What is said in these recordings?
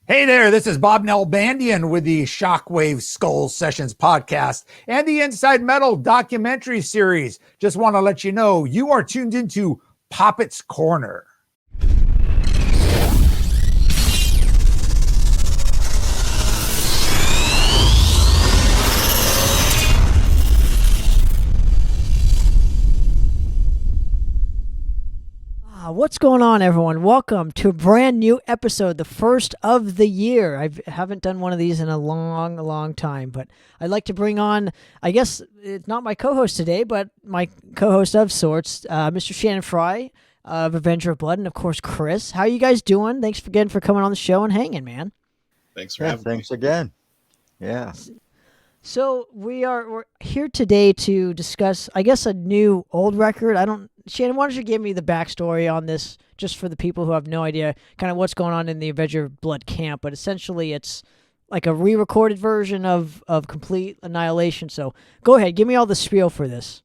Hey there, this is Bob Nalbandian with the Shockwave Skull Sessions podcast and the Inside Metal documentary series. Just want to let you know you are tuned into Poppitt's Corner. What's going on, everyone? Welcome to a brand new episode, the first of the year. I haven't done one of these in a long time, but I'd like to bring on, I guess it's not my co-host today, but my co-host of sorts, Mr. Shannon Frye of Avenger of Blood, and of course, Chris. How are you guys doing? Thanks again for coming on the show and hanging, man. Thanks for having me. Thanks again. Yeah. So we're here today to discuss, I guess, a new old record. Shannon, why don't you give me the backstory on this, just for the people who have no idea, kind of what's going on in the Avenger of Blood camp. But essentially, it's like a re-recorded version of Complete Annihilation. So go ahead, give me all the spiel for this.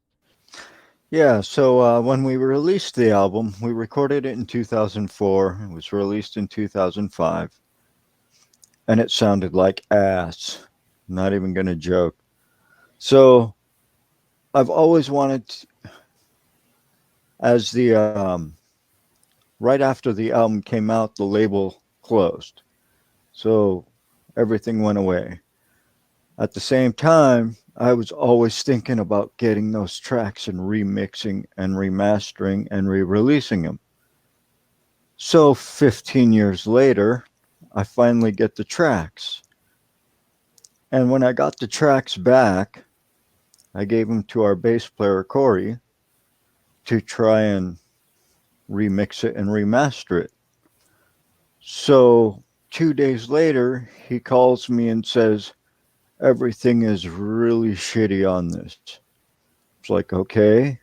Yeah, so when we released the album, we recorded it in 2004. It was released in 2005. And it sounded like ass. Not even going to joke. So I've always wanted to, as the right after the album came out, the label closed. So everything went away. At the same time, I was always thinking about getting those tracks and remixing and remastering and re-releasing them. So 15 years later, I finally get the tracks. And when I got the tracks back, I gave them to our bass player, Corey, to try and remix it and remaster it. So 2 days later, he calls me and says, everything is really shitty on this. It's like, okay.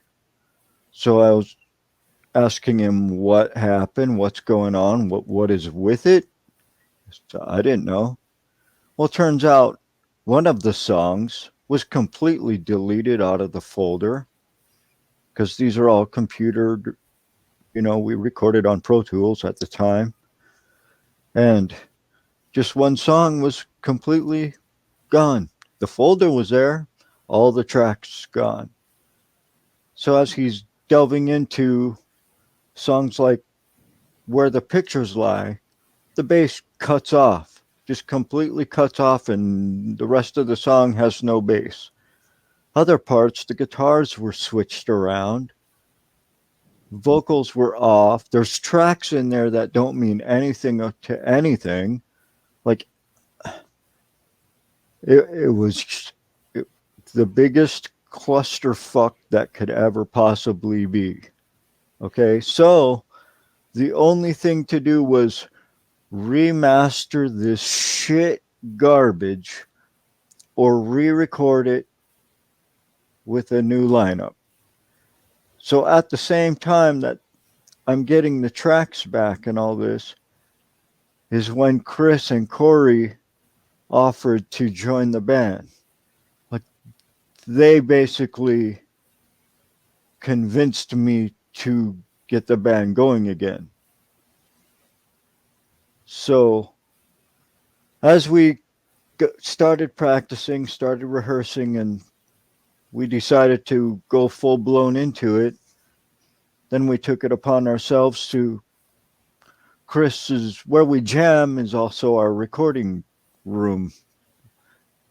So I was asking him what happened, what's going on, what is with it. So I didn't know. Well, it turns out one of the songs was completely deleted out of the folder, because these are all computer, we recorded on Pro Tools at the time. And just one song was completely gone. The folder was there, all the tracks gone. So as he's delving into songs like Where the Pictures Lie, the bass cuts off. Just completely cuts off, and the rest of the song has no bass. Other parts, the guitars were switched around. Vocals were off. There's tracks in there that don't mean anything to anything. Like, it was the biggest clusterfuck that could ever possibly be. Okay, so the only thing to do was remaster this shit garbage or re-record it with a new lineup. So at the same time that I'm getting the tracks back and all this is when Chris and Corey offered to join the band. Like, they basically convinced me to get the band going again. So as we started practicing, started rehearsing, and we decided to go full blown into it, then we took it upon ourselves to Chris's, where we jam is also our recording room,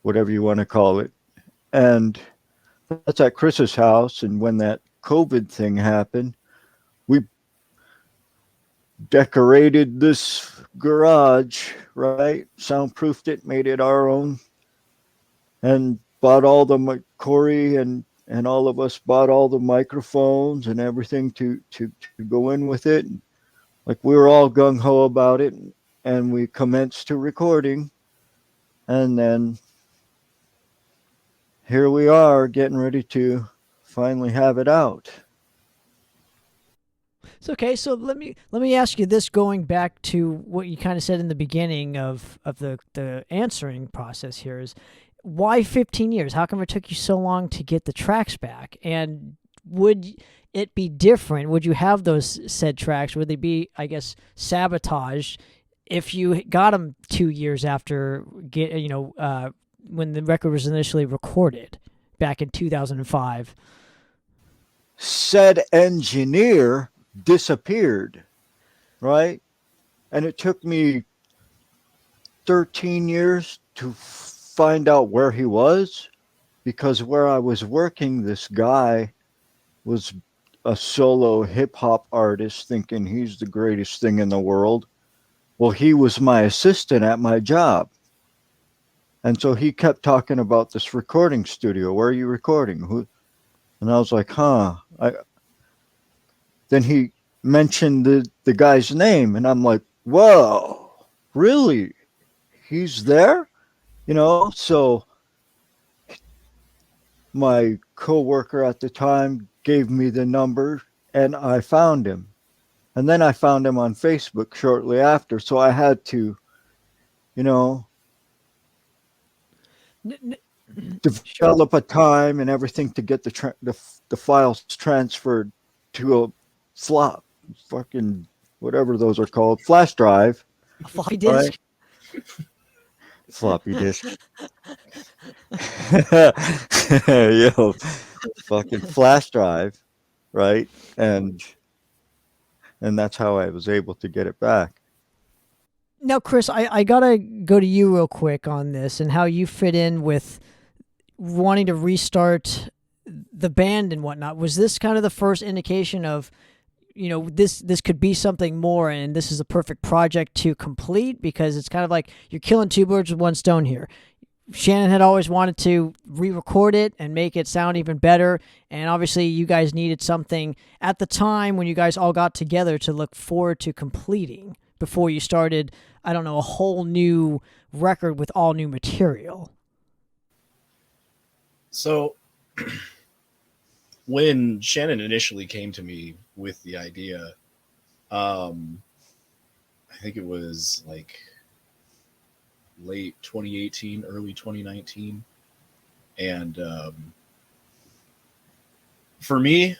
whatever you want to call it. And that's at Chris's house. And when that COVID thing happened, we decorated this garage, right? Soundproofed it, made it our own, and bought all the Corey and all of us bought all the microphones and everything to go in with it. Like, we were all gung ho about it, and we commenced to recording, and then here we are getting ready to finally have it out. So, okay, so let me ask you this, going back to what you kind of said in the beginning of the answering process here, is why 15 years? How come it took you so long to get the tracks back? And would it be different? Would you have those said tracks? Would they be, I guess, sabotaged if you got them 2 years after when the record was initially recorded back in 2005. Said engineer disappeared, right? And it took me 13 years to find out where he was, because where I was working, this guy was a solo hip hop artist thinking he's the greatest thing in the world. Well, he was my assistant at my job. And so he kept talking about this recording studio. Where are you recording? Who? And I was like, huh. Then he mentioned the guy's name, and I'm like, whoa, really? He's there? So my coworker at the time gave me the number, and I found him. And then I found him on Facebook shortly after. So I had to, you know, develop a time and everything to get the files transferred to a fucking whatever those are called, flash drive. A floppy disk. Right? Floppy disk. Yo, fucking flash drive, right? And that's how I was able to get it back. Now, Chris, I gotta go to you real quick on this and how you fit in with wanting to restart the band and whatnot. Was this kind of the first indication of, this could be something more, and this is a perfect project to complete? Because it's kind of like you're killing two birds with one stone here. Shannon had always wanted to re-record it and make it sound even better, and obviously you guys needed something at the time when you guys all got together to look forward to completing before you started, I don't know, a whole new record with all new material. So when Shannon initially came to me with the idea, I think it was like late 2018, early 2019. And for me,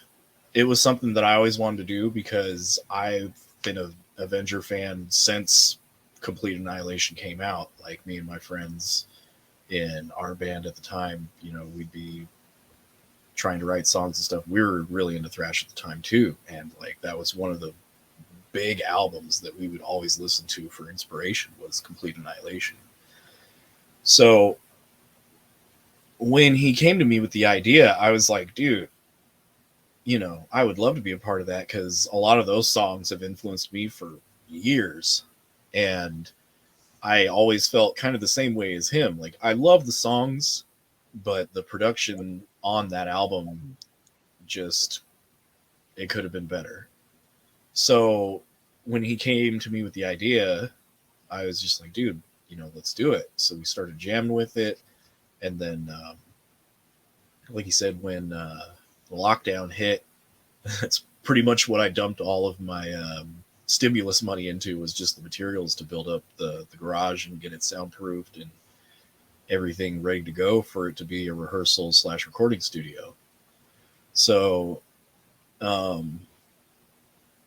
it was something that I always wanted to do because I've been a Avenger fan since Complete Annihilation came out. Like, me and my friends in our band at the time, we'd be trying to write songs and stuff. We were really into thrash at the time too, and like that was one of the big albums that we would always listen to for inspiration, was Complete Annihilation. So when he came to me with the idea, I was like, dude, I would love to be a part of that, because a lot of those songs have influenced me for years. And I always felt kind of the same way as him. Like, I love the songs, but the production on that album it could have been better. So when he came to me with the idea, I was just like, dude, let's do it. So we started jamming with it. And then, like he said, when the lockdown hit, that's pretty much what I dumped all of my stimulus money into, was just the materials to build up the garage and get it soundproofed and everything ready to go for it to be a rehearsal / recording studio. So,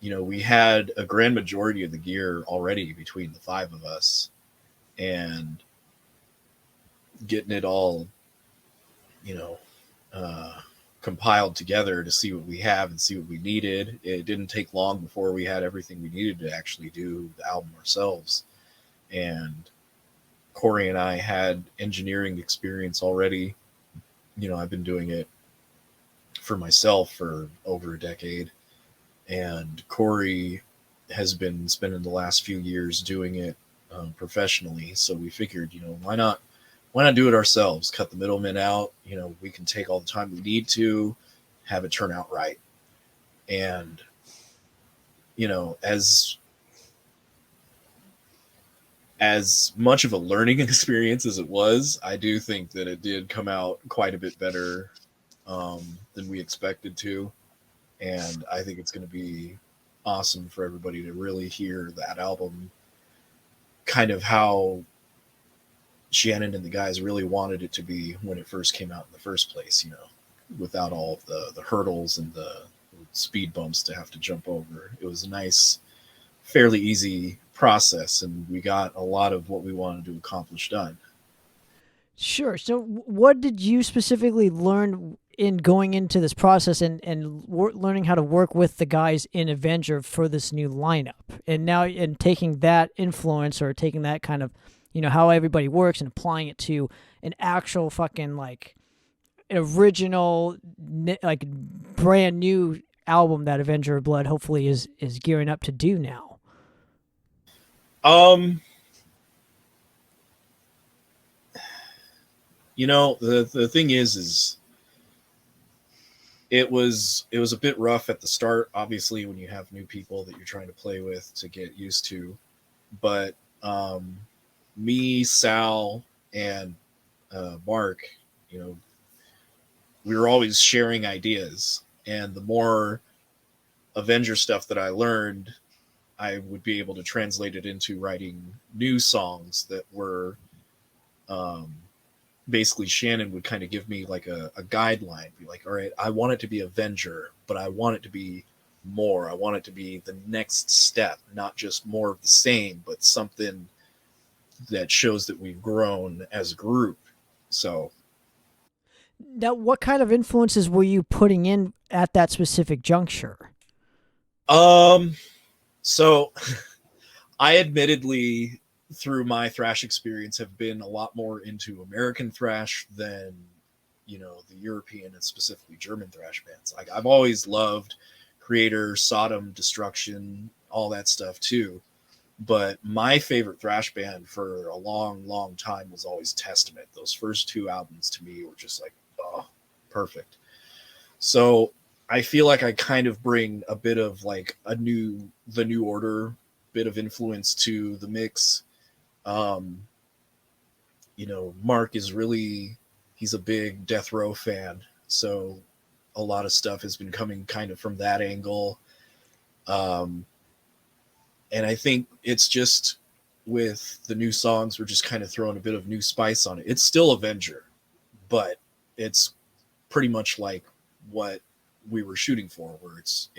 we had a grand majority of the gear already between the five of us, and getting it all, compiled together to see what we have and see what we needed. It didn't take long before we had everything we needed to actually do the album ourselves. And Corey and I had engineering experience already. I've been doing it for myself for over a decade, and Corey has been spending the last few years doing it professionally. So we figured, why not do it ourselves? Cut the middlemen out. We can take all the time we need to have it turn out right. And, as much of a learning experience as it was, I do think that it did come out quite a bit better than we expected to. And I think it's going to be awesome for everybody to really hear that album, kind of how Shannon and the guys really wanted it to be when it first came out in the first place, without all of the hurdles and the speed bumps to have to jump over. It was a nice, fairly easy process, and we got a lot of what we wanted to accomplish done. Sure. So, what did you specifically learn in going into this process and learning how to work with the guys in Avenger for this new lineup? And now, and taking that influence or taking that kind of, how everybody works and applying it to an actual fucking like original, like brand new album that Avenger of Blood hopefully is gearing up to do now. The thing is it was a bit rough at the start, obviously, when you have new people that you're trying to play with to get used to. But me, Sal, and Mark, we were always sharing ideas, and the more Avenger stuff that I learned, I would be able to translate it into writing new songs that were basically Shannon would kind of give me like a guideline, be like, all right, I want it to be Avenger, but I want it to be more. I want it to be the next step, not just more of the same, but something that shows that we've grown as a group. So now, what kind of influences were you putting in at that specific juncture? So I admittedly, through my thrash experience, have been a lot more into American thrash than, the European and specifically German thrash bands. Like, I've always loved Creator, Sodom, Destruction, all that stuff too. But my favorite thrash band for a long, long time was always Testament. Those first two albums to me were just like, oh, perfect. So I feel like I kind of bring a bit of like the New Order bit of influence to the mix. Mark is he's a big Death Row fan, so a lot of stuff has been coming kind of from that angle. And I think it's just with the new songs, we're just kind of throwing a bit of new spice on it. It's still Avenger, but it's pretty much like what we were shooting for, where it's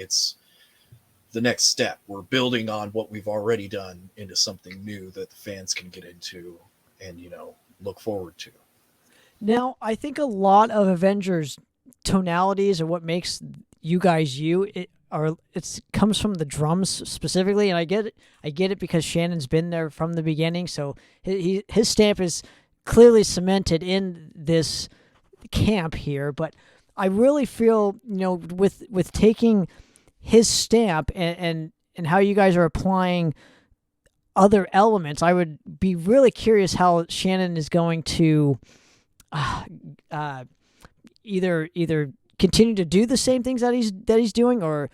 the next step. We're building on what we've already done into something new that the fans can get into and, look forward to. Now, I think a lot of Avengers tonalities or what makes you guys it comes from the drums specifically, and I get it because Shannon's been there from the beginning, so his stamp is clearly cemented in this camp here. But I really feel, with taking his stamp and how you guys are applying other elements, I would be really curious how Shannon is going to either continue to do the same things that he's doing, or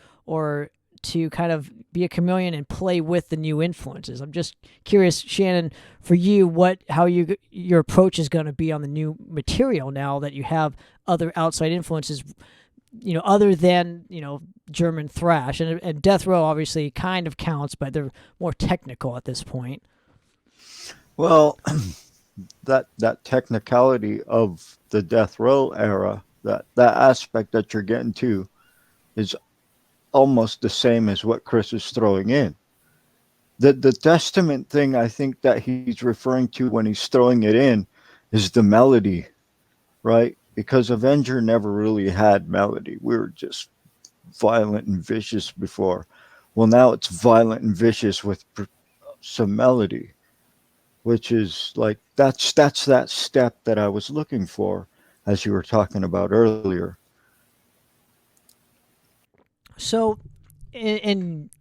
to kind of be a chameleon and play with the new influences. I'm just curious, Shannon, for you, how your approach is going to be on the new material now that you have other outside influences, other than, German thrash, and Death Row obviously kind of counts, but they're more technical at this point. Well, that technicality of the Death Row era, that aspect that you're getting to, is almost the same as what Chris is throwing in. The Testament thing, I think that he's referring to when he's throwing it in, is the melody, right? Because Avenger never really had melody. We were just violent and vicious before. Well, now it's violent and vicious with some melody, which is like that's that step that I was looking for, as you were talking about earlier. So, in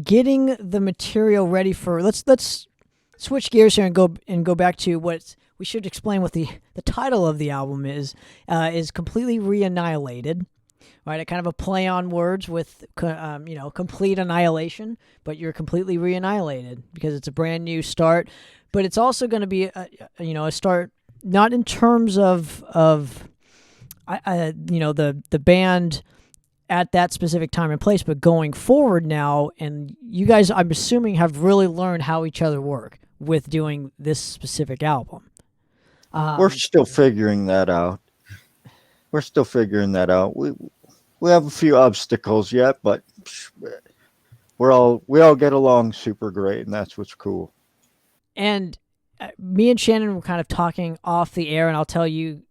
getting the material ready for, let's switch gears here and go back to what we should explain. What the title of the album is completely Re-Annihilated, right? A kind of a play on words with complete annihilation, but you're completely re-annihilated because it's a brand new start. But it's also going to be a start not in terms of the band at that specific time and place, but going forward now. And you guys, I'm assuming, have really learned how each other work with doing this specific album. We're still figuring that out. We have a few obstacles yet, but we all get along super great, and that's what's cool. And me and Shannon were kind of talking off the air, and I'll tell you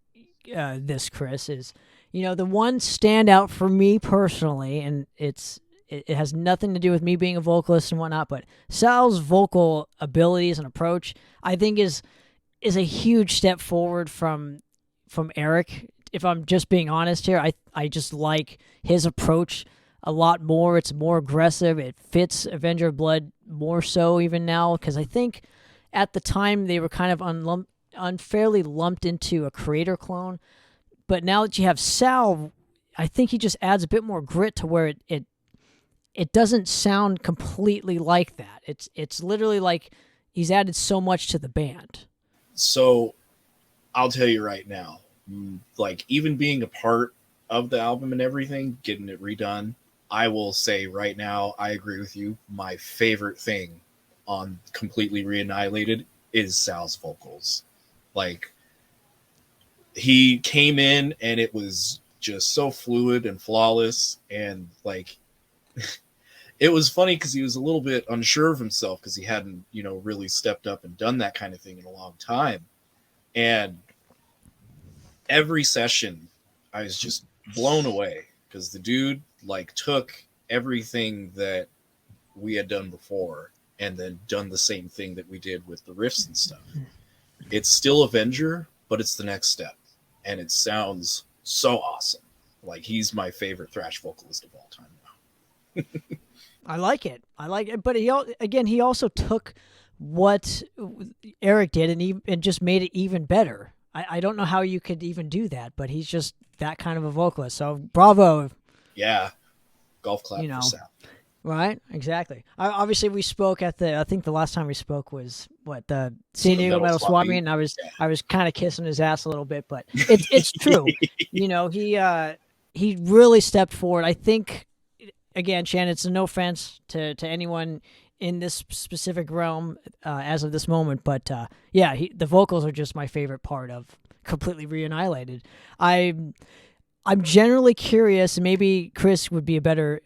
this, Chris, is, the one standout for me personally, and it has nothing to do with me being a vocalist and whatnot, but Sal's vocal abilities and approach, I think is a huge step forward from Eric. If I'm just being honest here, I just like his approach a lot more. It's more aggressive. It fits Avenger of Blood more so even now, because I think at the time they were kind of unfairly lumped into a creator clone. But now that you have Sal, I think he just adds a bit more grit to where it doesn't sound completely like that. It's literally like he's added so much to the band. So I'll tell you right now, like, even being a part of the album and everything, getting it redone, I will say right now, I agree with you. My favorite thing on Completely Re-Annihilated is Sal's vocals. Like, he came in and it was just so fluid and flawless, and like it was funny because he was a little bit unsure of himself because he hadn't, really stepped up and done that kind of thing in a long time. And every session I was just blown away because the dude like took everything that we had done before and then done the same thing that we did with the riffs and stuff. It's still Avenger, but it's the next step, and it sounds so awesome. Like, he's my favorite thrash vocalist of all time now. I like it, but he also took what Eric did and just made it even better. I don't know how you could even do that, but he's just that kind of a vocalist. So bravo. Yeah, golf clap for Sal. Right, exactly. Obviously, we spoke I think the last time we spoke was the San Diego Metal Swap Meet, and I was kind of kissing his ass a little bit, but it's true. He really stepped forward. I think, again, Shannon, it's no offense to anyone in this specific realm as of this moment, but the vocals are just my favorite part of Completely Re-Annihilated. I'm generally curious, and maybe Chris would be a better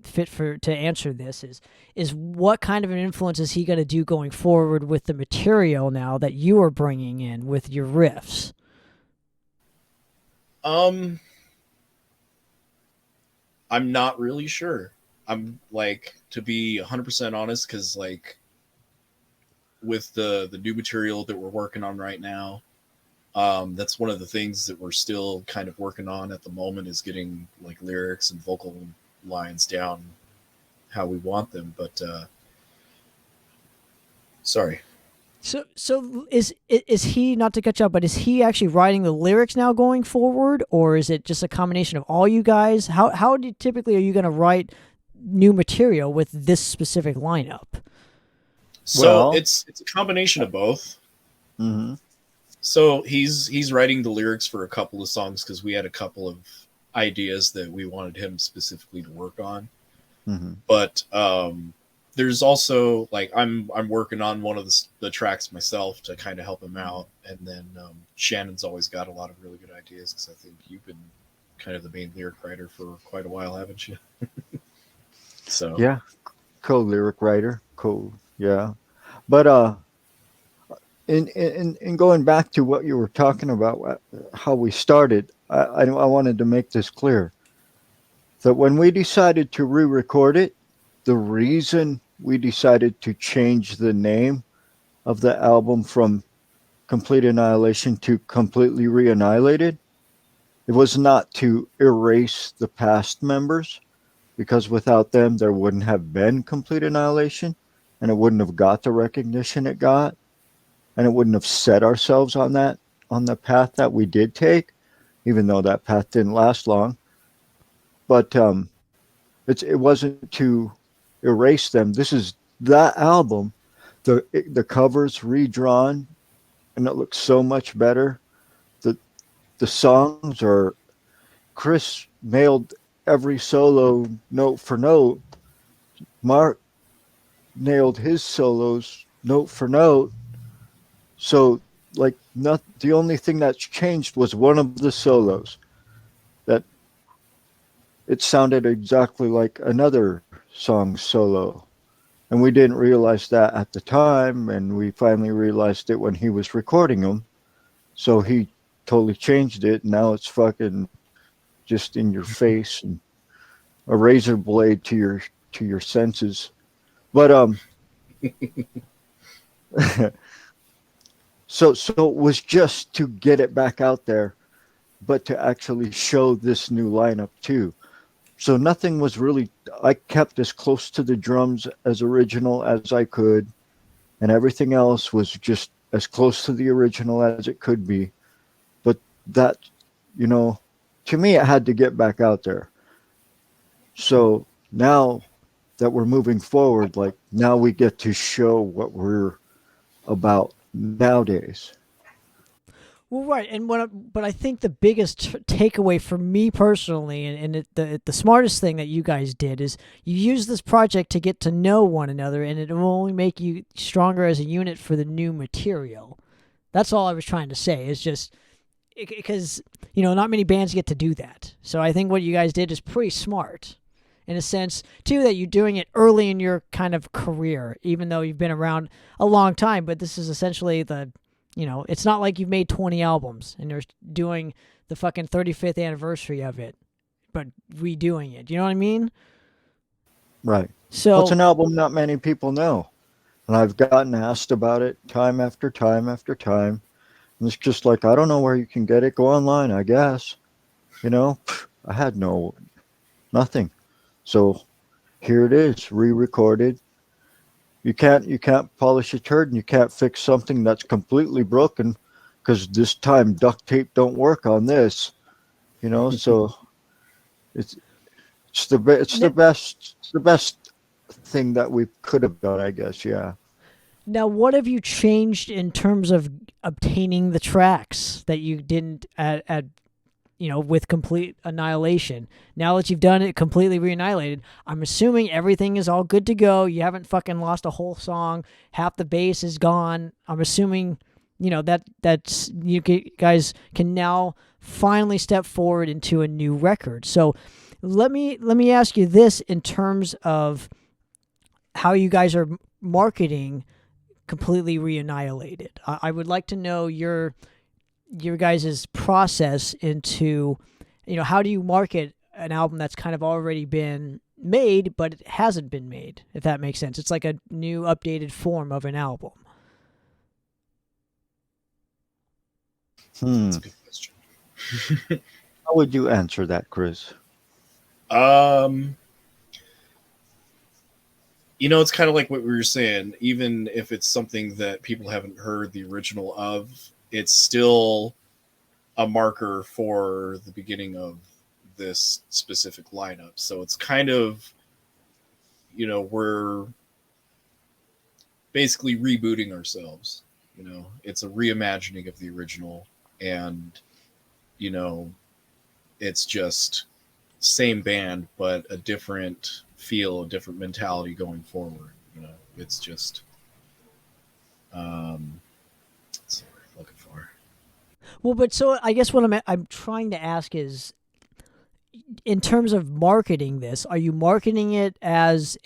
fit to answer this, is what kind of an influence is he going to do going forward with the material now that you are bringing in with your riffs? I'm not really sure. I'm like, to be 100% honest, because like with the new material that we're working on right now, that's one of the things that we're still kind of working on at the moment, is getting like lyrics and vocal lines down how we want them. But sorry. So is he, not to cut you up, but is he actually writing the lyrics now going forward, or is it just a combination of all you guys? How typically are you going to write new material with this specific lineup? So it's a combination of both. Mm-hmm. So he's writing the lyrics for a couple of songs because we had a couple of ideas that we wanted him specifically to work on. Mm-hmm. But there's also, like, I'm working on one of the tracks myself to kind of help him out, and then Shannon's always got a lot of really good ideas because I think you've been kind of the main lyric writer for quite a while, haven't you? So yeah, co-lyric writer, yeah. But in going back to what you were talking about, how we started, I wanted to make this clear that when we decided to re-record it, the reason we decided to change the name of the album from Complete Annihilation to Completely Re-Annihilated, it was not to erase the past members, because without them there wouldn't have been Complete Annihilation, and it wouldn't have got the recognition it got, and it wouldn't have set ourselves on the path that we did take, even though that path didn't last long. But it wasn't to erase them. This is that album. The cover's redrawn, and it looks so much better. The songs are, Chris nailed every solo note for note. Mark nailed his solos note for note. So, like, the only thing that's changed was one of the solos. That it sounded exactly like another songs solo. And we didn't realize that at the time, and we finally realized it when he was recording them. So he totally changed it. Now it's fucking just in your face and a razor blade to your senses. But so it was just to get it back out there, but to actually show this new lineup too. So nothing was really, I kept as close to the drums as original as I could, and everything else was just as close to the original as it could be. But that, you know, to me, it had to get back out there. So now that we're moving forward, like now we get to show what we're about nowadays. Well, right, and but I think the biggest takeaway for me personally, and the smartest thing that you guys did is you use this project to get to know one another, and it will only make you stronger as a unit for the new material. That's all I was trying to say. Is just because not many bands get to do that. So I think what you guys did is pretty smart, in a sense too, that you're doing it early in your kind of career, even though you've been around a long time. But this is essentially it's not like you've made 20 albums and you're doing the fucking 35th anniversary of it, but redoing it. You know what I mean? Right. So it's an album not many people know. And I've gotten asked about it time after time after time. And it's just like, I don't know where you can get it. Go online, I guess. I had nothing. So here it is, re-recorded. You can't polish a turd, and you can't fix something that's completely broken, because this time duct tape don't work on this. So it's the best thing that we could have done, I guess. Yeah. now, what have you changed in terms of obtaining the tracks that you didn't at with Complete Annihilation? Now that you've done it completely Re-Annihilated, I'm assuming everything is all good to go. You haven't fucking lost a whole song. Half the bass is gone. I'm assuming, that's you guys can now finally step forward into a new record. So let me ask you this in terms of how you guys are marketing Completely Re-Annihilated. I would like to know your guys' process into, how do you market an album that's kind of already been made, but it hasn't been made, if that makes sense. It's like a new updated form of an album. That's a good question. How would you answer that, Chris? It's kind of like what we were saying. Even if it's something that people haven't heard the original of, it's still a marker for the beginning of this specific lineup. So it's kind of, we're basically rebooting ourselves. It's a reimagining of the original, and, it's just same band, but a different feel, a different mentality going forward. It's just, that's what I'm looking for. Well, but so I guess what I'm trying to ask is, in terms of marketing this, are you marketing it as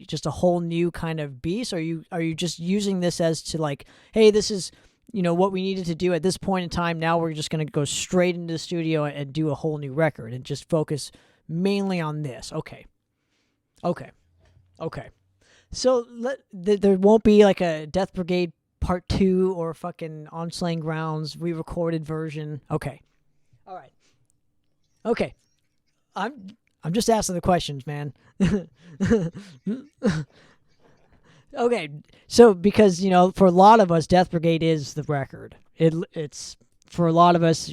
just a whole new kind of beast? Or are you just using this as to like, hey, this is what we needed to do at this point in time. Now we're just going to go straight into the studio and do a whole new record and just focus mainly on this. Okay. So there won't be like a Death Brigade Part 2 or fucking On Slaying Grounds re-recorded version. Okay. All right. Okay. I'm just asking the questions, man. Okay. So because, for a lot of us, Death Brigade is the record. It's for a lot of us,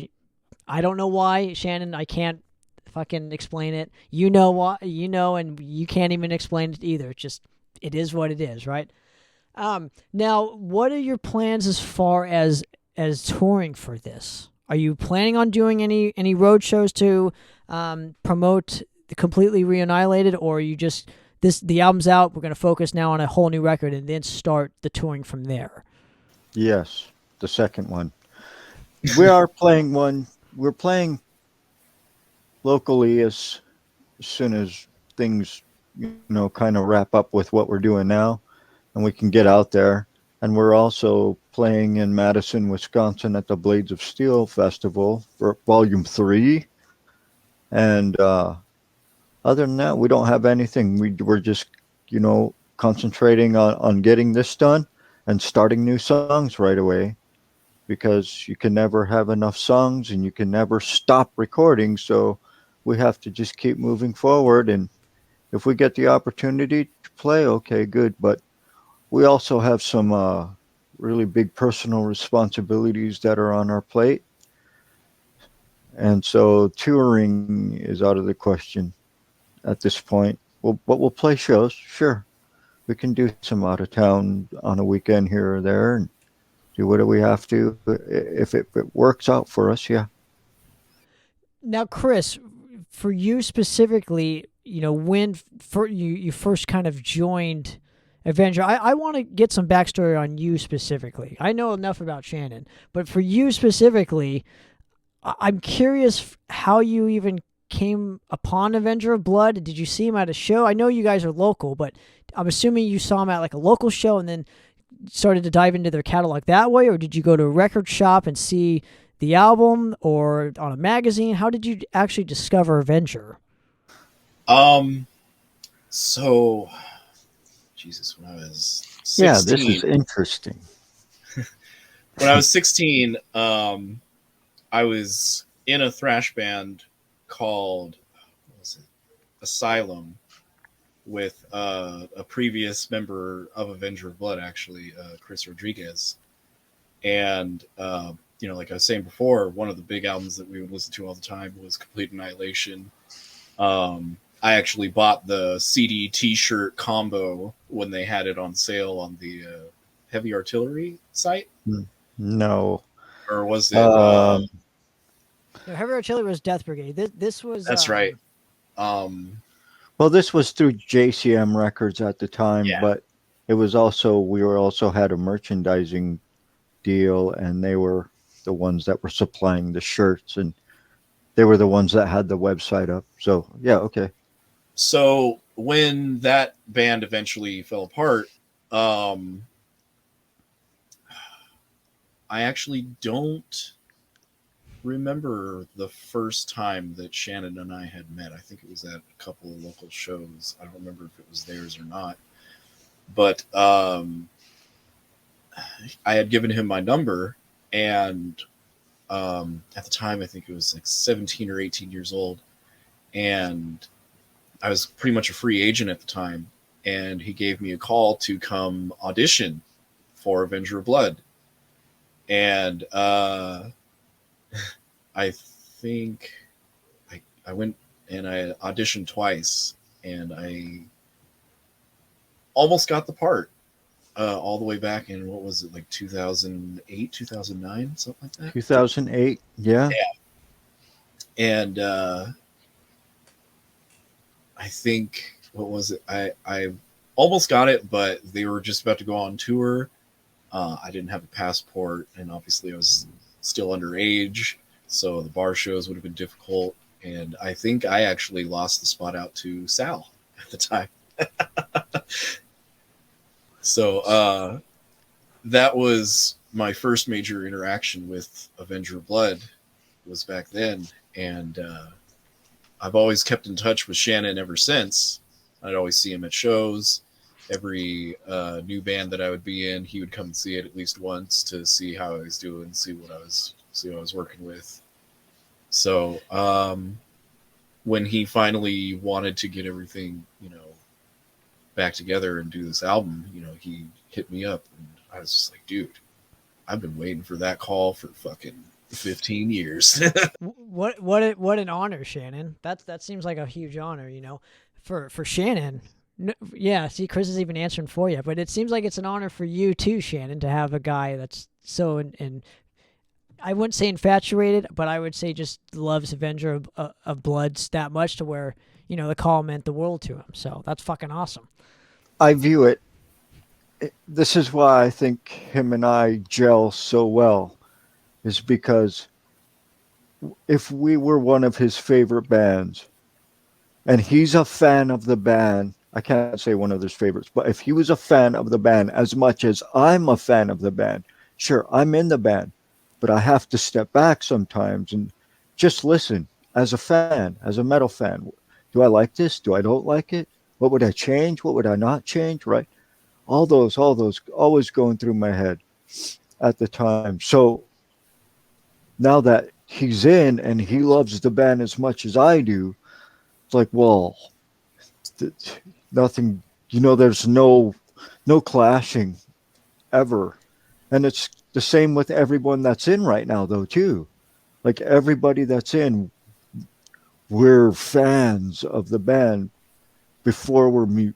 I don't know why, Shannon, I can't fucking explain it. You know why, and you can't even explain it either. It's just, it is what it is, right? Now, what are your plans as far as touring for this? Are you planning on doing any road shows to promote the Completely Re-Annihilated, or are you just the album's out, we're going to focus now on a whole new record and then start the touring from there? Yes, the second one. We are playing one. We're playing locally as soon as things kind of wrap up with what we're doing now, and we can get out there. And we're also playing in Madison, Wisconsin at the Blades of Steel Festival for Volume 3. And other than that, we don't have anything. We're just, concentrating on getting this done and starting new songs right away, because you can never have enough songs and you can never stop recording. So we have to just keep moving forward. And if we get the opportunity to play, okay, good. But we also have some really big personal responsibilities that are on our plate. And so touring is out of the question at this point. But we'll play shows, sure. We can do some out of town on a weekend here or there and do whatever we have to. If it works out for us, yeah. Now, Chris, for you specifically, when you first kind of joined Avenger, I want to get some backstory on you specifically. I know enough about Shannon, but for you specifically, I'm curious how you even came upon Avenger of Blood. Did you see him at a show? I know you guys are local, but I'm assuming you saw him at like a local show and then started to dive into their catalog that way, or did you go to a record shop and see the album or on a magazine? How did you actually discover Avenger? So Jesus, when I was 16, yeah, this is interesting. When I was 16, I was in a thrash band called, what was it? Asylum, with a previous member of Avenger of Blood, actually, Chris Rodriguez. And, like I was saying before, one of the big albums that we would listen to all the time was Complete Annihilation. I actually bought the CD T-shirt combo when they had it on sale on the Heavy Artillery site. No. Or was it... No, Heavy Artillery was Death Brigade. This was... That's right. Well, this was through JCM Records at the time, Yeah. but it was we also had a merchandising deal, and they were the ones that were supplying the shirts, and they were the ones that had the website up. So, yeah, okay. So when that band eventually fell apart, I actually don't remember the first time that Shannon and I had met. I think it was at a couple of local shows. I don't remember if it was theirs or not. But I had given him my number, and at the time, I think it was like 17 or 18 years old. And I was pretty much a free agent at the time. And he gave me a call to come audition for Avenger of Blood. And I think I went and I auditioned twice, and I almost got the part all the way back in, what was it, like 2008, 2009, something like that? 2008, yeah. And I think, what was it? I almost got it, but they were just about to go on tour. I didn't have a passport, and obviously I was still underage, so the bar shows would have been difficult. And I think I actually lost the spot out to Sal at the time. So that was my first major interaction with Avenger of Blood, was back then. And I've always kept in touch with Shannon ever since. I'd always see him at shows. Every new band that I would be in, he would come and see it at least once to see how I was doing, see what I was working with. So when he finally wanted to get everything, back together and do this album, he hit me up, and I was just like, dude, I've been waiting for that call for fucking 15 years. What an honor, Shannon. That seems like a huge honor, for Shannon. Yeah, see, Chris is even answering for you, but it seems like it's an honor for you too, Shannon, to have a guy that's so and I wouldn't say infatuated, but I would say just loves Avenger of Bloods that much to where, the call meant the world to him. So that's fucking awesome. I view it. This is why I think him and I gel so well, is because if we were one of his favorite bands and he's a fan of the band I can't say one of his favorites, but if he was a fan of the band as much as I'm a fan of the band, sure, I'm in the band, but I have to step back sometimes and just listen as a fan, as a metal fan. Do I like this? Do I don't like it? What would I change? What would I not change? Right? All those always going through my head at the time. So now that he's in and he loves the band as much as I do, it's like, well, nothing, there's no clashing ever. And it's the same with everyone that's in right now though too. Like everybody that's in, we're fans of the band before we're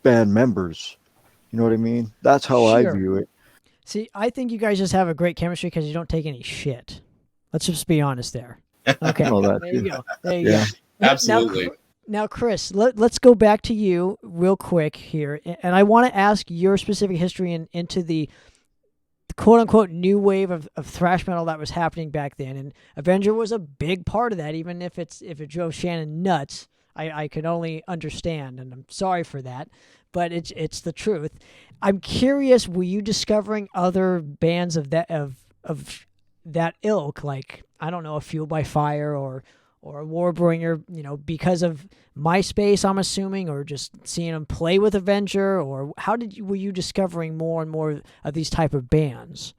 band members. You know what I mean? That's how I Sure. view it. See, I think you guys just have a great chemistry because you don't take any shit. Let's just be honest there. Okay. Well, There you go. There you yeah. go. Absolutely. Now, Chris, let's go back to you real quick here. And I want to ask your specific history into the quote unquote new wave of thrash metal that was happening back then. And Avenger was a big part of that, even if it drove Shannon nuts. I could only understand, and I'm sorry for that, but it's the truth. I'm curious, were you discovering other bands of that ilk, like, I don't know, a Fueled by Fire or a Warbringer, because of MySpace, I'm assuming, or just seeing them play with Avenger, or were you discovering more and more of these type of bands?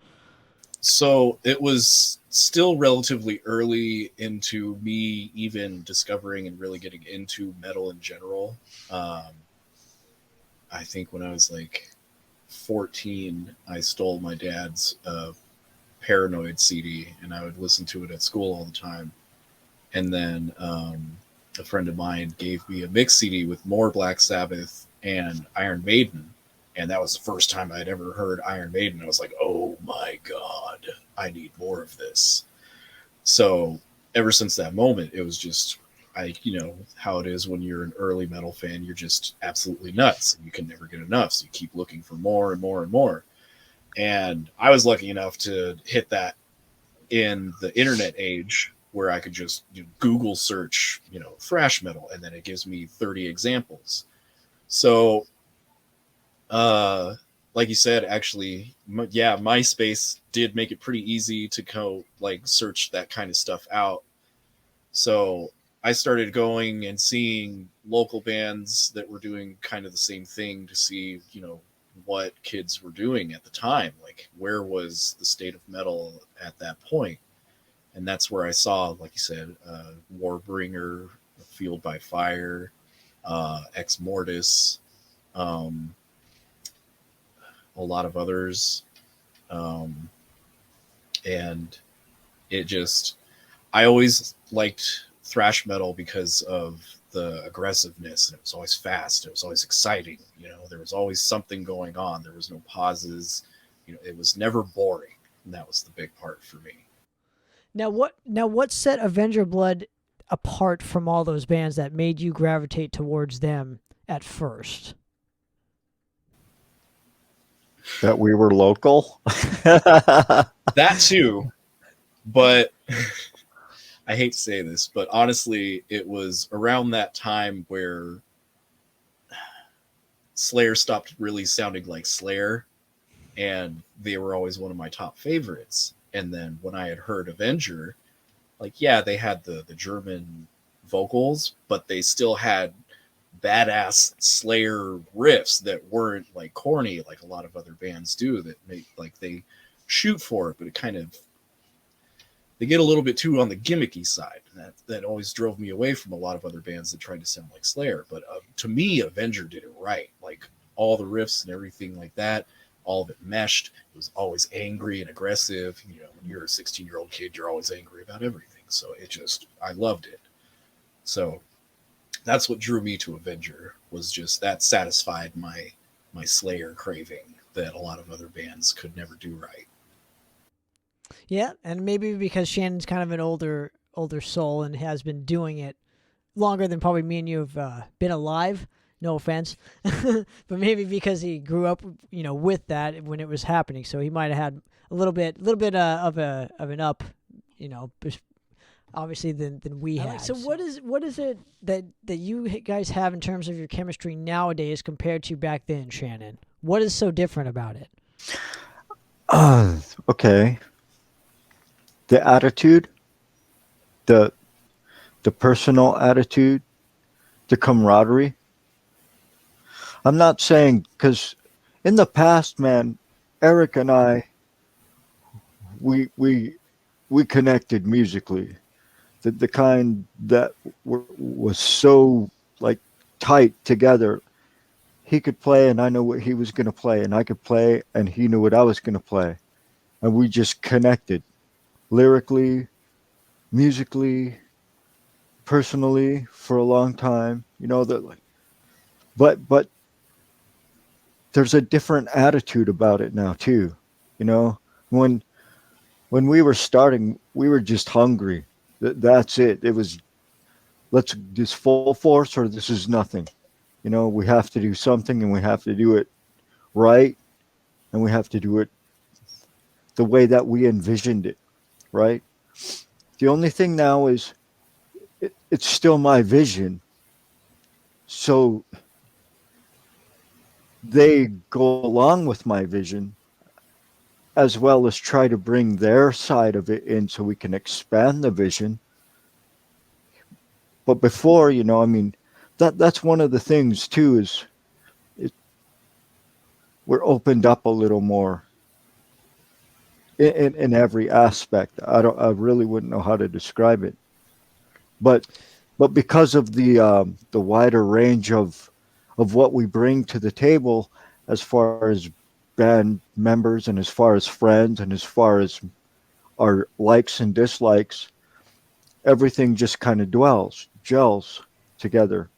So it was still relatively early into me even discovering and really getting into metal in general. I think when I was like 14, I stole my dad's Paranoid CD, and I would listen to it at school all the time. And then a friend of mine gave me a mix CD with more Black Sabbath and Iron Maiden. And that was the first time I'd ever heard Iron Maiden. I was like, oh my God, I need more of this. So ever since that moment, it was just, how it is when you're an early metal fan, you're just absolutely nuts. You can never get enough. So you keep looking for more and more and more. And I was lucky enough to hit that in the internet age where I could just Google search, thrash metal, and then it gives me 30 examples. So, like you said, actually, MySpace did make it pretty easy to go search that kind of stuff out. So I started going and seeing local bands that were doing kind of the same thing to see, what kids were doing at the time. Like, where was the state of metal at that point? And that's where I saw, like you said, Warbringer, Fueled by Fire, Ex Mortis, a lot of others. And it just, I always liked thrash metal because of the aggressiveness, and it was always fast. It was always exciting. There was always something going on. There was no pauses. It was never boring. And that was the big part for me. Now what set Avenger of Blood apart from all those bands that made you gravitate towards them at first? That we were local. That too, but I hate to say this, but honestly, it was around that time where Slayer stopped really sounding like Slayer, and they were always one of my top favorites. And then when I had heard Avenger, they had the German vocals, but they still had badass Slayer riffs that weren't corny like a lot of other bands do, that make they shoot for it, but it kind of, they get a little bit too on the gimmicky side. And that always drove me away from a lot of other bands that tried to sound like Slayer. But to me, Avenger did it right. All the riffs and everything like that, all of it meshed. It was always angry and aggressive. When you're a 16-year-old kid, you're always angry about everything. So I loved it. So that's what drew me to Avenger, was just that satisfied my Slayer craving that a lot of other bands could never do right. Yeah, and maybe because Shannon's kind of an older soul and has been doing it longer than probably me and you have been alive. No offense, but maybe because he grew up, with that when it was happening, so he might have had a little bit of an up, obviously than we had. So what is it that you guys have in terms of your chemistry nowadays compared to back then, Shannon? What is so different about it? Okay. The attitude, the the personal attitude, the camaraderie. I'm not saying because in the past, man, Eric and I, we we we connected musically. The kind that was so like tight together. He could play, and I know what he was going to play, and I could play, and he knew what I was going to play, and we just connected lyrically, musically, personally for a long time. You know that, like, but there's a different attitude about it now too. You know, when when we were starting, we were just hungry. That's it. It was let's this full force or this is nothing. You know, we have to do something and we have to do it right and we have to do it the way that we envisioned it, right? The only thing now is it's still my vision. So they go along with my vision as well as try to bring their side of it in so we can expand the vision. But before, you know, I mean, that's one of the things too is it, we're opened up a little more in every aspect. I really wouldn't know how to describe it, but because of the wider range of what we bring to the table as far as band members and as far as friends and as far as our likes and dislikes, everything just kind of gels together.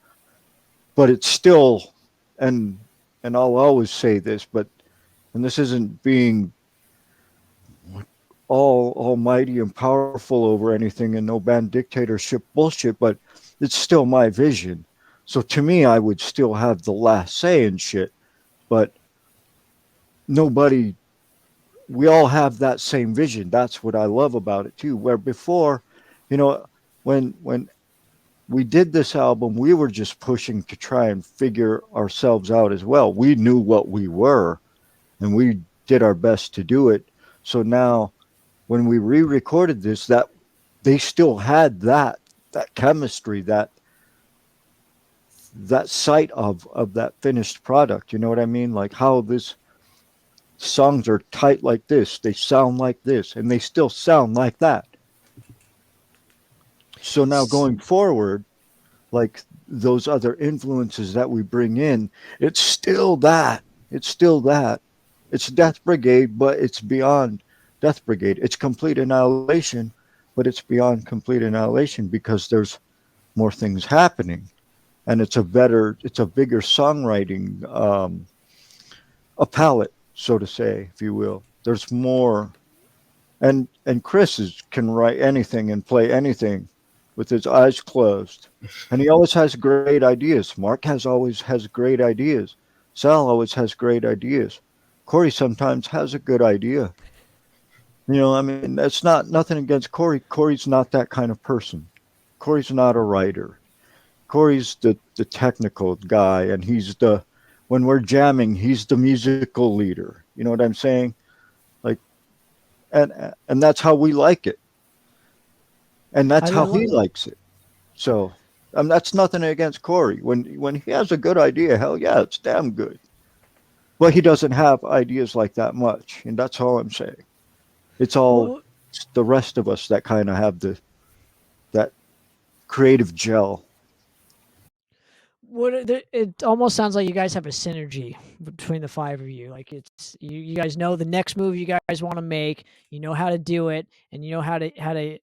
But it's still, and I'll always say this, but and this isn't being all almighty and powerful over anything and no band dictatorship bullshit, but it's still my vision. So to me, I would still have the last say in shit, but nobody, we all have that same vision. That's what I love about it too. Where before, you know, when we did this album, we were just pushing to try and figure ourselves out as well. We knew what we were and we did our best to do it. So now when we re-recorded this, that they still had that chemistry, that sight of that finished product. You know what I mean? Like how this songs are tight like this, they sound like this, and they still sound like that. So now going forward, like those other influences that we bring in, it's still that. It's still that. It's Death Brigade, but it's beyond Death Brigade. It's complete annihilation, but it's beyond complete annihilation because there's more things happening, and it's a bigger songwriting, a palette, so to say, if you will. There's more, and can write anything and play anything with his eyes closed, and he always has great ideas. Mark has always has great ideas. Sal always has great ideas. Corey sometimes has a good idea. You know, I mean, that's not nothing against Corey. Corey's not that kind of person. Corey's not a writer. Corey's the technical guy, and he's the when we're jamming, he's the musical leader. You know what I'm saying? Like, and that's how we like it, and that's I how don't he know. likes it. So, that's nothing against Corey. When he has a good idea, hell yeah, it's damn good. But he doesn't have ideas like that much, and that's all I'm saying. It's all Well, the rest of us that kind of have that creative gel. it almost sounds like you guys have a synergy between the five of you. Like it's you guys know the next move you guys want to make. You know how to do it, and you know how to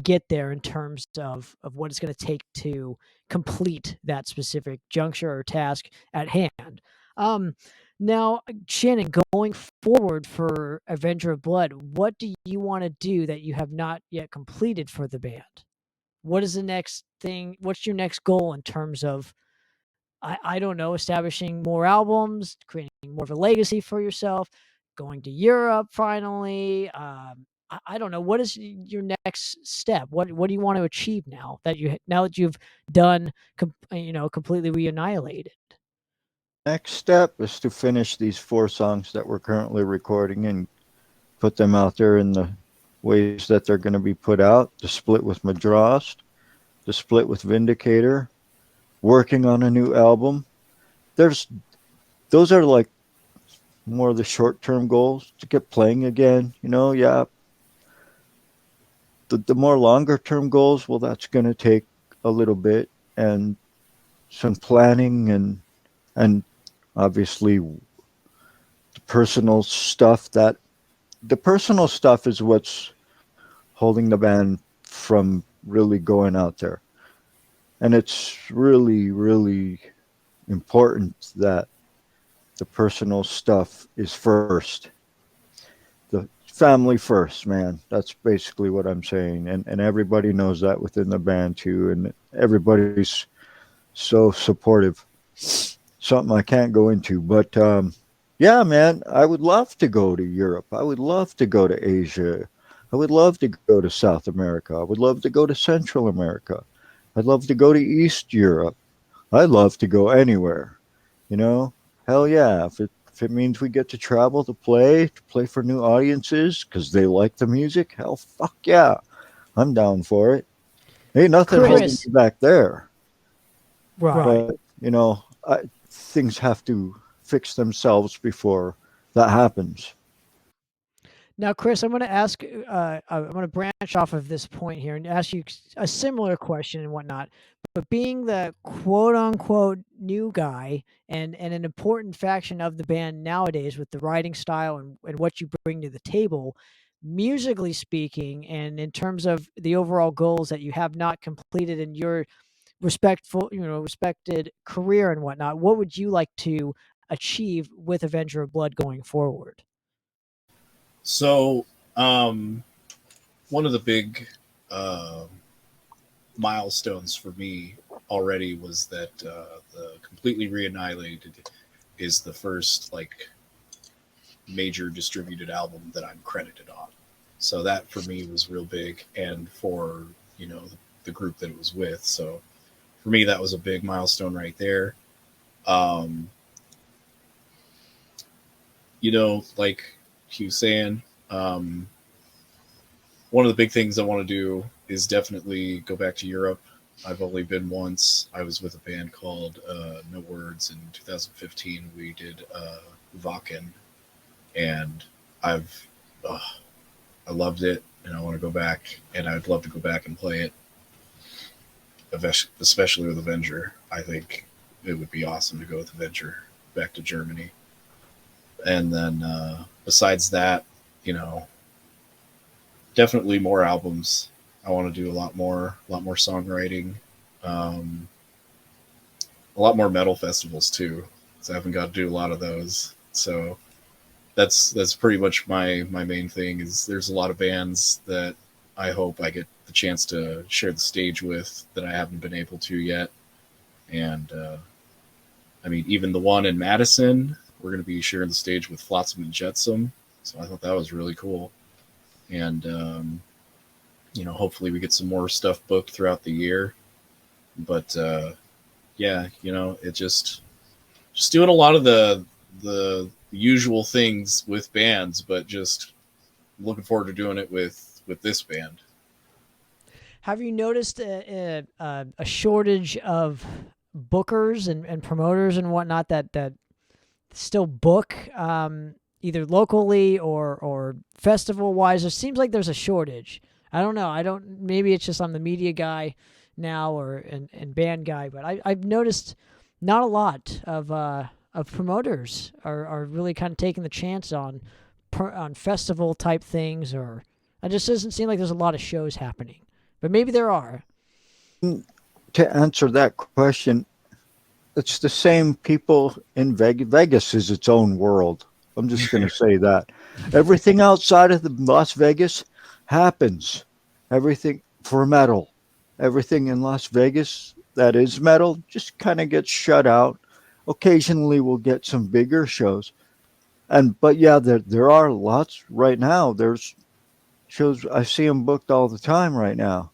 get there in terms of what it's going to take to complete that specific juncture or task at hand. Um, Now, Shannon, going forward for Avenger of Blood, what do you want to do that you have not yet completed for the band? What is the next thing? What's your next goal in terms of I don't know, establishing more albums, creating more of a legacy for yourself, going to Europe finally. I don't know, what is your next step? What do you want to achieve now that you've done completely Re-Annihilated? Next step is to finish these 4 songs that we're currently recording and put them out there in the ways that they're going to be put out. The split with Madrost, the split with Vindicator, working on a new album. Those are like more of the short-term goals to get playing again. Yeah. The more longer-term goals, well, that's going to take a little bit and some planning and obviously personal stuff. That the personal stuff is what's holding the band from really going out there, and it's really, really important that the personal stuff is first. The family first, man. That's basically what I'm saying, and everybody knows that within the band too, and everybody's so supportive. Something I can't go into, but yeah, man, I would love to go to Europe. I would love to go to Asia. I would love to go to South America. I would love to go to Central America. I'd love to go to East Europe. I'd love to go anywhere. Hell yeah. If it means we get to travel to play for new audiences because they like the music, hell, fuck yeah. I'm down for it. Ain't nothing holding Chris. me back there. Right. But, things have to fix themselves before that happens. Now, Chris, I'm going to I'm going to branch off of this point here and ask you a similar question and whatnot. But being the quote unquote new guy and an important faction of the band nowadays with the writing style and what you bring to the table, musically speaking, and in terms of the overall goals that you have not completed in your respected career and whatnot, what would you like to achieve with Avenger of Blood going forward? So, one of the big uh, milestones for me already was that the completely Re-Annihilated is the first like major distributed album that I'm credited on. So that for me was real big, and for the group that it was with. So for me, that was a big milestone right there. Um, like he was saying, one of the big things I want to do is definitely go back to Europe. I've only been once. I was with a band called No Words in 2015. We did Vakken, and I loved it, and I want to go back, and I'd love to go back and play it, especially with Avenger. I think it would be awesome to go with Avenger back to Germany. And then besides that, definitely more albums. I want to do a lot more songwriting, a lot more metal festivals too. So I haven't got to do a lot of those. So that's pretty much my main thing. Is there's a lot of bands that I hope I get the chance to share the stage with that I haven't been able to yet. And I mean, even the one in Madison, we're going to be sharing the stage with Flotsam and Jetsam. So I thought that was really cool. And hopefully we get some more stuff booked throughout the year. But yeah, it just doing a lot of the usual things with bands, but just looking forward to doing it with this band. Have you noticed a shortage of bookers and promoters and whatnot that still book either locally or festival wise? It seems like there's a shortage. I don't know. Maybe it's just I'm the media guy now and band guy, but I've noticed not a lot of promoters are really kind of taking the chance on festival type things, or it just doesn't seem like there's a lot of shows happening. But maybe there are. To answer that question, it's the same people in Vegas. Vegas is its own world. I'm just going to say that. Everything outside of the Las Vegas happens. Everything for metal. Everything in Las Vegas that is metal just kind of gets shut out. Occasionally we'll get some bigger shows. But yeah, there are lots right now. There's shows I see them booked all the time right now.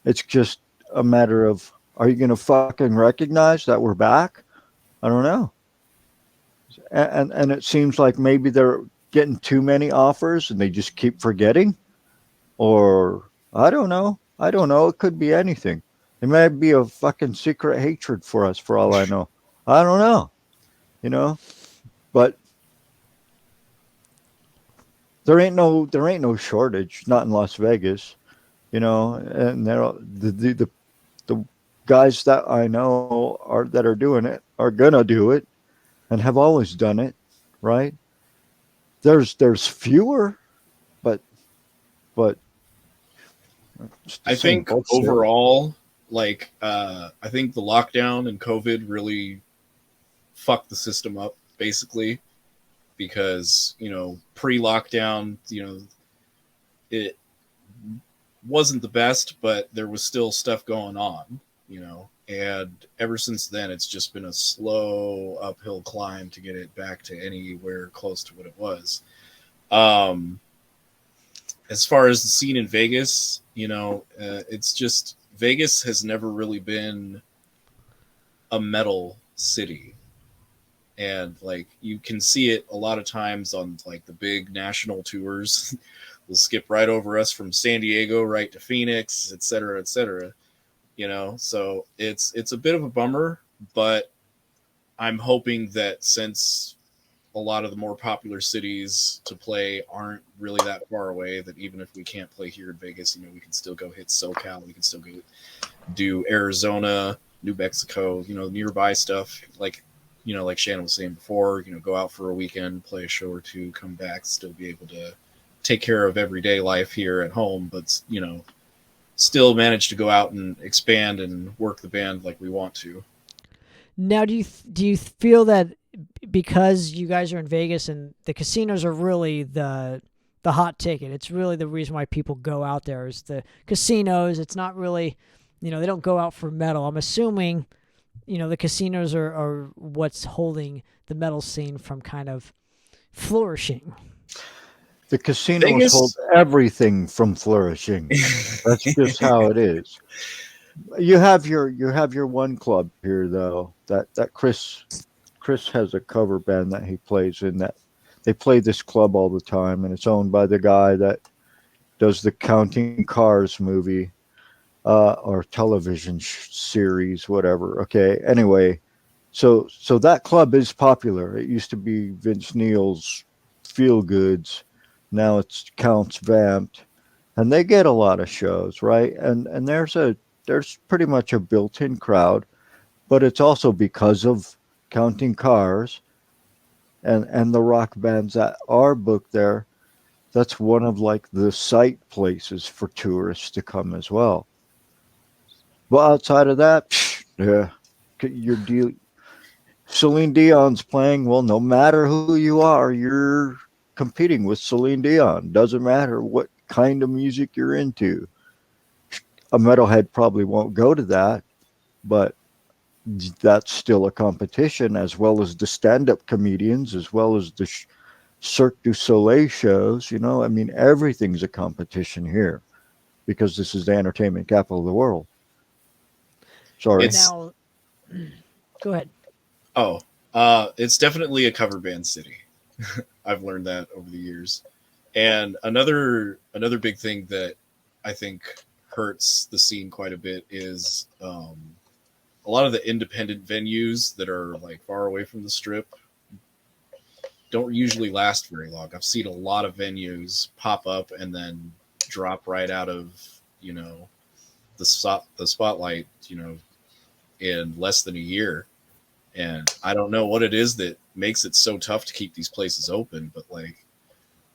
It's just a matter of, are you going to fucking recognize that we're back? I don't know. And it seems like maybe they're getting too many offers and they just keep forgetting, or I don't know. I don't know. It could be anything. It might be a fucking secret hatred for us, for all I know. I don't know. You know, but there ain't no shortage. Not in Las Vegas. You know, and the guys that I know that are doing it are gonna do it and have always done it, right? There's fewer, but but it's the I same think bullshit. overall, like, I think the lockdown and COVID really fucked the system up, basically, because, pre-lockdown, it wasn't the best, but there was still stuff going on, and ever since then, it's just been a slow uphill climb to get it back to anywhere close to what it was. As far as the scene in Vegas, it's just Vegas has never really been a metal city. And like you can see it a lot of times on like the big national tours. We'll skip right over us from San Diego right to Phoenix, et cetera, et cetera. So it's a bit of a bummer, but I'm hoping that since a lot of the more popular cities to play aren't really that far away, that even if we can't play here in Vegas, we can still go hit SoCal. We can still go do Arizona, New Mexico, nearby stuff. Like Shannon was saying before, go out for a weekend, play a show or two, come back, still be able to take care of everyday life here at home, but, still manage to go out and expand and work the band like we want to. Now, do you feel that because you guys are in Vegas and the casinos are really the hot ticket, it's really the reason why people go out there is the casinos. It's not really, they don't go out for metal. I'm assuming, the casinos are what's holding the metal scene from kind of flourishing. The casinos Vegas hold everything from flourishing. That's just how it is. You have your one club here though. That Chris has a cover band that he plays in, that they play this club all the time, and it's owned by the guy that does the Counting Cars movie, or television series, whatever. Okay. Anyway, so that club is popular. It used to be Vince Neil's Feel Goods. Now it's Counts Vamped, and they get a lot of shows, right? And there's pretty much a built-in crowd, but it's also because of Counting Cars and the rock bands that are booked there. That's one of like the site places for tourists to come as well. Well, outside of that, yeah, your deal. Celine Dion's playing. Well, no matter who you are, you're competing with Celine Dion. Doesn't matter what kind of music you're into. A metalhead probably won't go to that, but that's still a competition, as well as the stand-up comedians, as well as the Cirque du Soleil shows. I mean, everything's a competition here because this is the entertainment capital of the world. Sorry. Now, go ahead. Oh, it's definitely a cover band city. I've learned that over the years. And another big thing that I think hurts the scene quite a bit is a lot of the independent venues that are like far away from the strip don't usually last very long. I've seen a lot of venues pop up and then drop right out of, the spotlight, in less than a year. And I don't know what it is that makes it so tough to keep these places open, but like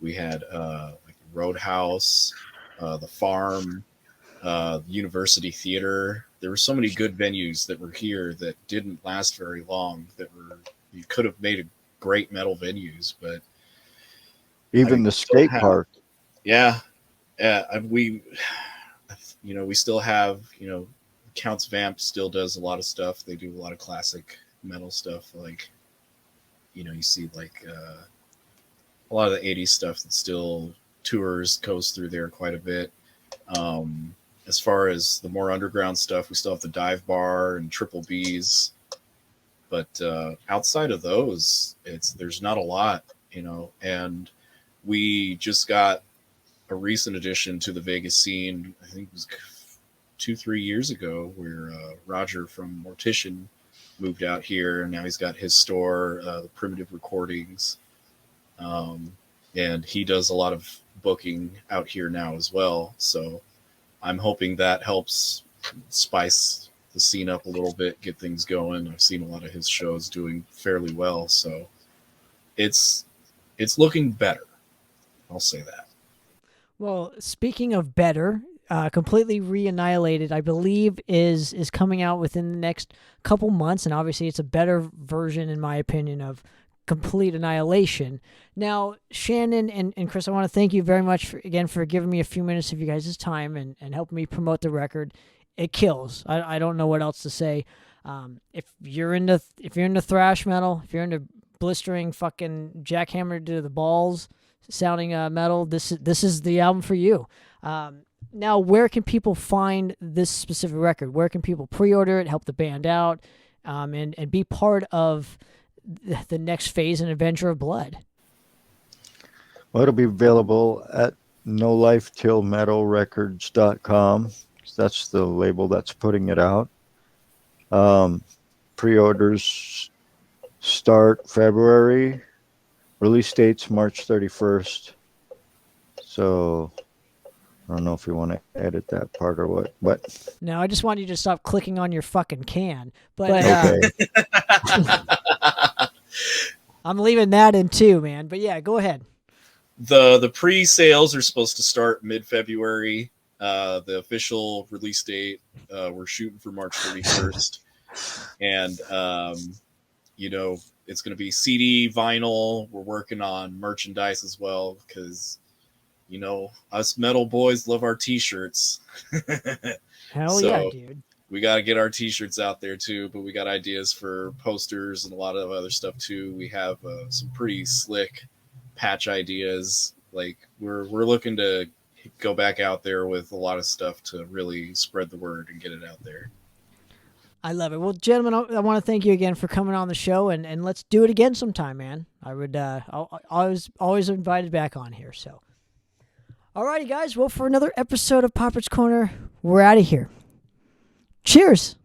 we had like Roadhouse, the Farm, University Theater. There were so many good venues that were here that didn't last very long, you could have made a great metal venues, but even the skate park. Yeah. We still have, Counts Vamp still does a lot of stuff. They do a lot of classic metal stuff. Like, you see like a lot of the 80s stuff that still tours goes through there quite a bit. As far as the more underground stuff, we still have the Dive Bar and Triple B's. But outside of those, there's not a lot, and we just got a recent addition to the Vegas scene. I think it was 2-3 years ago, where Roger from Mortician moved out here, and now he's got his store, the Primitive Recordings, and he does a lot of booking out here now as well. So I'm hoping that helps spice the scene up a little bit, get things going. I've seen a lot of his shows doing fairly well, so it's looking better. I'll say that. Well, speaking of better, completely Re-Annihilated, I believe, is coming out within the next couple months, and obviously it's a better version, in my opinion, of Complete Annihilation. Now, Shannon and Chris, I want to thank you very much for giving me a few minutes of you guys' time and helping me promote the record. It kills. I don't know what else to say. If you're into thrash metal, if you're into blistering fucking jackhammered to the balls sounding metal, this is the album for you. Now, where can people find this specific record? Where can people pre-order it, help the band out, and be part of the next phase in Avenger of Blood? Well, it'll be available at nolifetillmetalrecords.com. That's the label that's putting it out. Pre-orders start February. Release date's March 31st. So I don't know if you want to edit that part or what, but no, I just want you to stop clicking on your fucking can. But okay. I'm leaving that in too, man. But yeah, go ahead. The pre-sales are supposed to start mid-February. The official release date, we're shooting for March 31st. And, it's going to be CD, vinyl. We're working on merchandise as well because, us metal boys love our T-shirts. Hell yeah, dude. We got to get our T-shirts out there too, but we got ideas for posters and a lot of other stuff too. We have some pretty slick patch ideas. Like we're looking to go back out there with a lot of stuff to really spread the word and get it out there. I love it. Well, gentlemen, I want to thank you again for coming on the show, and let's do it again sometime, man. I would always invited back on here. So, alrighty, guys. Well, for another episode of Poppitt's Corner, we're out of here. Cheers.